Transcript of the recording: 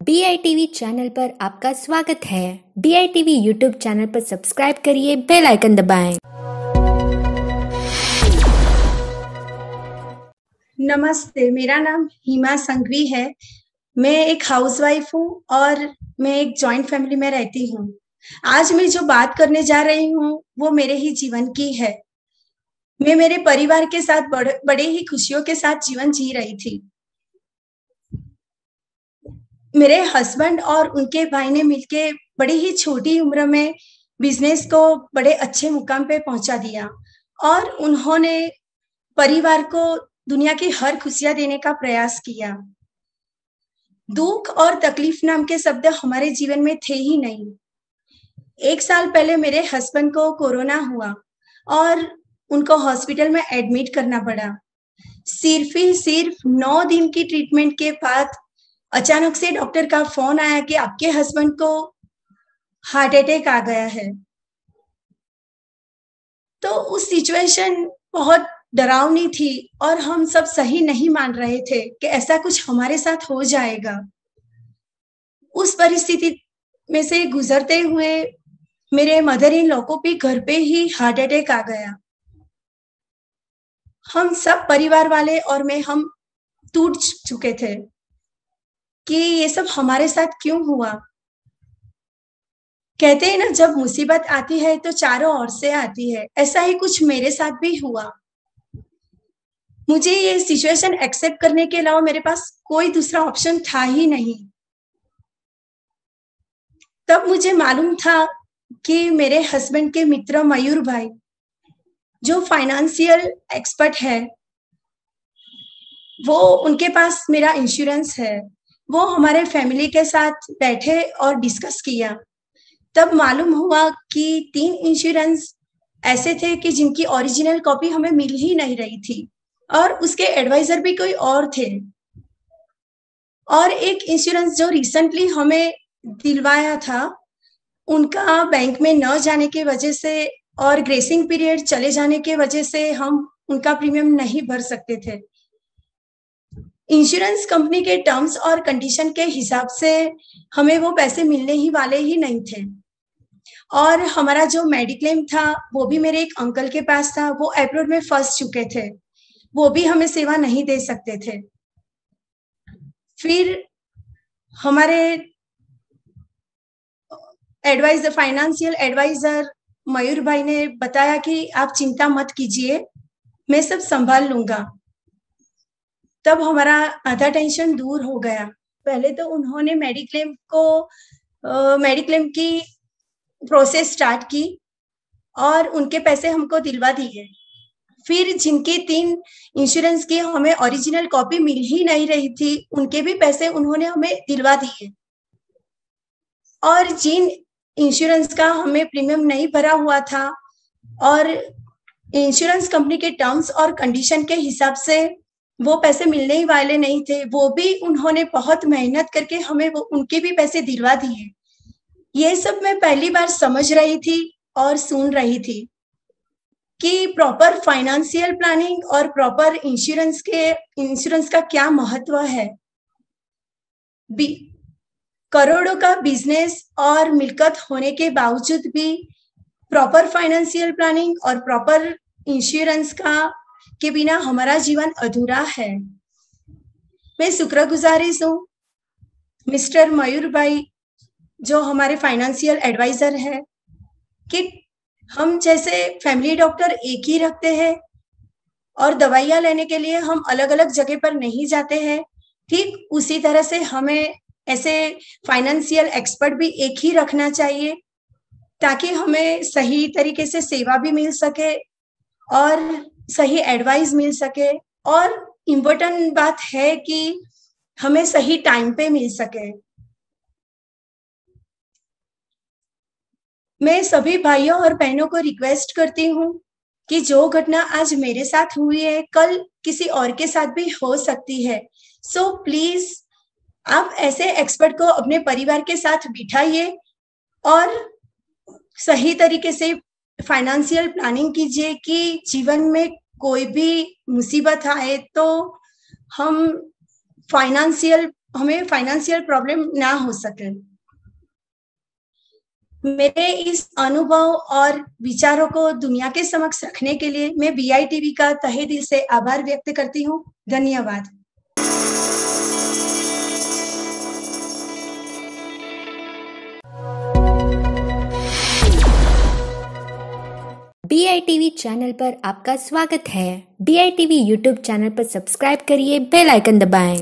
BITV channel पर आपका स्वागत है। BITV यूट्यूब चैनल पर सब्सक्राइब करिए, बेल आइकन दबाएं। नमस्ते, मेरा नाम हिमा संघवी है। मैं एक हाउसवाइफ हूँ और मैं एक जॉइंट फैमिली में रहती हूँ। आज मैं जो बात करने जा रही हूँ वो मेरे ही जीवन की है। मैं मेरे परिवार के साथ बड़े ही खुशियों के साथ जीवन जी रही थी। मेरे हस्बैंड और उनके भाई ने मिलके बड़ी ही छोटी उम्र में बिजनेस को बड़े अच्छे मुकाम पे पहुंचा दिया और उन्होंने परिवार को दुनिया की हर खुशियां देने का प्रयास किया। दुख और तकलीफ नाम के शब्द हमारे जीवन में थे ही नहीं। 1 साल पहले मेरे हस्बैंड को कोरोना हुआ और उनको हॉस्पिटल में एडमिट करना पड़ा। सिर्फ 9 दिन की ट्रीटमेंट के बाद अचानक से डॉक्टर का फोन आया कि आपके हस्बैंड को हार्ट अटैक आ गया है। तो उस सिचुएशन बहुत डरावनी थी और हम सब सही नहीं मान रहे थे कि ऐसा कुछ हमारे साथ हो जाएगा। उस परिस्थिति में से गुजरते हुए मेरे मदर इन लॉ को भी घर पे ही हार्ट अटैक आ गया। हम सब परिवार वाले और हम टूट चुके थे कि ये सब हमारे साथ क्यों हुआ। कहते हैं ना, जब मुसीबत आती है तो चारों ओर से आती है। ऐसा ही कुछ मेरे साथ भी हुआ। मुझे ये सिचुएशन एक्सेप्ट करने के अलावा मेरे पास कोई दूसरा ऑप्शन था ही नहीं। तब मुझे मालूम था कि मेरे हस्बैंड के मित्र मयूर भाई, जो फाइनेंशियल एक्सपर्ट है, वो उनके पास मेरा इंश्योरेंस है। वो हमारे फैमिली के साथ बैठे और डिस्कस किया। तब मालूम हुआ कि 3 इंश्योरेंस ऐसे थे कि जिनकी ओरिजिनल कॉपी हमें मिल ही नहीं रही थी और उसके एडवाइजर भी कोई और थे। और एक इंश्योरेंस जो रिसेंटली हमें दिलवाया था, उनका बैंक में न जाने की वजह से और ग्रेसिंग पीरियड चले जाने की वजह से हम उनका प्रीमियम नहीं भर सकते थे। इंश्योरेंस कंपनी के टर्म्स और कंडीशन के हिसाब से हमें वो पैसे मिलने ही वाले ही नहीं थे। और हमारा जो मेडिक्लेम था वो भी मेरे एक अंकल के पास था। वो अब्रॉड में फंस चुके थे, वो भी हमें सेवा नहीं दे सकते थे। फिर हमारे एडवाइजर, फाइनेंशियल एडवाइजर मयूर भाई ने बताया कि आप चिंता मत कीजिए, मैं सब संभाल लूंगा। तब हमारा आधा टेंशन दूर हो गया। पहले तो उन्होंने मेडिक्लेम की प्रोसेस स्टार्ट की और उनके पैसे हमको दिलवा दिए। फिर जिनके 3 इंश्योरेंस की हमें ओरिजिनल कॉपी मिल ही नहीं रही थी, उनके भी पैसे उन्होंने हमें दिलवा दिए। और जिन इंश्योरेंस का हमें प्रीमियम नहीं भरा हुआ था और इंश्योरेंस कंपनी के टर्म्स और कंडीशन के हिसाब से वो पैसे मिलने ही वाले नहीं थे, वो भी उन्होंने बहुत मेहनत करके हमें उनके भी पैसे दिलवा दिए। ये सब मैं पहली बार समझ रही थी और सुन रही थी कि प्रॉपर फाइनेंशियल प्लानिंग और प्रॉपर इंश्योरेंस का क्या महत्व है। करोड़ों का बिजनेस और मिल्कियत होने के बावजूद भी प्रॉपर फाइनेंशियल प्लानिंग और प्रॉपर इंश्योरेंस के बिना हमारा जीवन अधूरा है। मैं शुक्रगुजारिश हूँ मिस्टर मयूर भाई, जो हमारे फाइनेंशियल एडवाइजर है, कि हम जैसे फैमिली डॉक्टर एक ही रखते हैं और दवाइयाँ लेने के लिए हम अलग अलग जगह पर नहीं जाते हैं, ठीक उसी तरह से हमें ऐसे फाइनेंशियल एक्सपर्ट भी एक ही रखना चाहिए, ताकि हमें सही तरीके से सेवा भी मिल सके और सही एडवाइस मिल सके। और इम्पोर्टेंट बात है कि हमें सही टाइम पे मिल सके। मैं सभी भाइयों और बहनों को रिक्वेस्ट करती हूँ कि जो घटना आज मेरे साथ हुई है, कल किसी और के साथ भी हो सकती है। सो प्लीज आप ऐसे एक्सपर्ट को अपने परिवार के साथ बिठाइए और सही तरीके से फाइनेंशियल प्लानिंग कीजिए कि जीवन में कोई भी मुसीबत आए तो हम फाइनेंशियल हमें फाइनेंशियल प्रॉब्लम ना हो सके। मेरे इस अनुभव और विचारों को दुनिया के समक्ष रखने के लिए मैं BITV का तहे दिल से आभार व्यक्त करती हूँ। धन्यवाद। BITV चैनल पर आपका स्वागत है। BITV यूट्यूब चैनल पर सब्सक्राइब करिए, बेल आइकन दबाएं।